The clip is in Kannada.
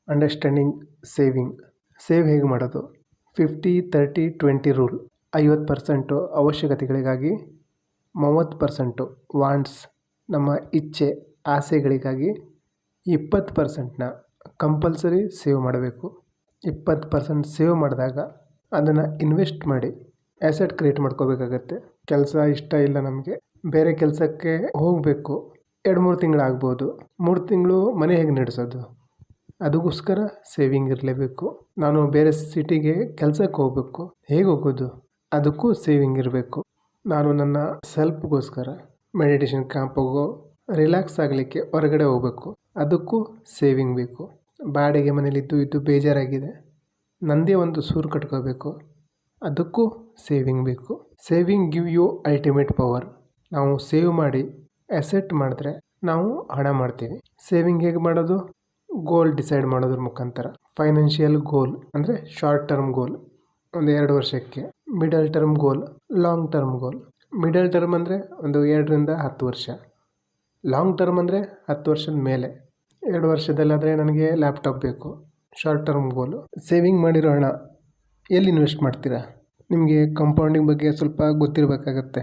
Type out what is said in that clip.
Understanding saving. ಸೇವ್ ಹೇಗೆ ಮಾಡೋದು? 50-30-20 ರೂಲ್. 50% ಅವಶ್ಯಕತೆಗಳಿಗಾಗಿ, 30% ವಾಂಟ್ಸ್ ನಮ್ಮ ಇಚ್ಛೆ ಆಸೆಗಳಿಗಾಗಿ, 20%ನ ಕಂಪಲ್ಸರಿ ಸೇವ್ ಮಾಡಬೇಕು. 20% ಸೇವ್ ಮಾಡಿದಾಗ ಅದನ್ನು ಇನ್ವೆಸ್ಟ್ ಮಾಡಿ ಆ್ಯಸೆಟ್ ಕ್ರಿಯೇಟ್ ಮಾಡ್ಕೋಬೇಕಾಗತ್ತೆ. ಕೆಲಸ ಇಷ್ಟ ಇಲ್ಲ ನಮಗೆ, ಬೇರೆ ಕೆಲಸಕ್ಕೆ ಹೋಗಬೇಕು, 2-3 ತಿಂಗಳಾಗ್ಬೋದು, 3 ತಿಂಗಳು ಮನೆ ಹೇಗೆ ನಡೆಸೋದು? ಅದಕ್ಕೋಸ್ಕರ ಸೇವಿಂಗ್ ಇರಲೇಬೇಕು. ನಾನು ಬೇರೆ ಸಿಟಿಗೆ ಕೆಲಸಕ್ಕೆ ಹೋಗಬೇಕು, ಹೇಗೆ ಹೋಗೋದು? ಅದಕ್ಕೂ ಸೇವಿಂಗ್ ಇರಬೇಕು. ನಾನು ನನ್ನ ಸೆಲ್ಫ್ಗೋಸ್ಕರ ಮೆಡಿಟೇಷನ್ ಕ್ಯಾಂಪಿಗೋ ರಿಲ್ಯಾಕ್ಸ್ ಆಗಲಿಕ್ಕೆ ಹೊರಗಡೆ ಹೋಗಬೇಕು, ಅದಕ್ಕೂ ಸೇವಿಂಗ್ ಬೇಕು. ಬಾಡಿಗೆ ಮನೇಲಿದ್ದು ಇದ್ದು ಬೇಜಾರಾಗಿದೆ, ನನ್ನದೇ ಒಂದು ಸೂರು ಕಟ್ಕೋಬೇಕು, ಅದಕ್ಕೂ ಸೇವಿಂಗ್ ಬೇಕು. Saving give you ultimate power. ನಾವು ಸೇವ್ ಮಾಡಿ ಅಸೆಟ್ ಮಾಡಿದ್ರೆ ನಾವು ಹಣ ಮಾಡ್ತೀವಿ. ಸೇವಿಂಗ್ ಹೇಗೆ ಮಾಡೋದು? ಗೋಲ್ ಡಿಸೈಡ್ ಮಾಡೋದ್ರ ಮುಖಾಂತರ. ಫೈನಾನ್ಷಿಯಲ್ ಗೋಲ್ ಅಂದರೆ ಶಾರ್ಟ್ ಟರ್ಮ್ ಗೋಲ್, ಒಂದು 2 ವರ್ಷಕ್ಕೆ. Middle term goal, long term goal. Middle term ಅಂದರೆ ಒಂದು 2-10 ವರ್ಷ. ಲಾಂಗ್ ಟರ್ಮ್ ಅಂದರೆ 10 ವರ್ಷದ ಮೇಲೆ. 2 ವರ್ಷದಲ್ಲಾದರೆ ನನಗೆ ಲ್ಯಾಪ್ಟಾಪ್ ಬೇಕು. Short term goal. ಸೇವಿಂಗ್ ಮಾಡಿರೋ ಹಣ ಎಲ್ಲಿ ಇನ್ವೆಸ್ಟ್ ಮಾಡ್ತೀರಾ? ನಿಮಗೆ ಕಂಪೌಂಡಿಂಗ್ ಬಗ್ಗೆ ಸ್ವಲ್ಪ ಗೊತ್ತಿರಬೇಕಾಗತ್ತೆ.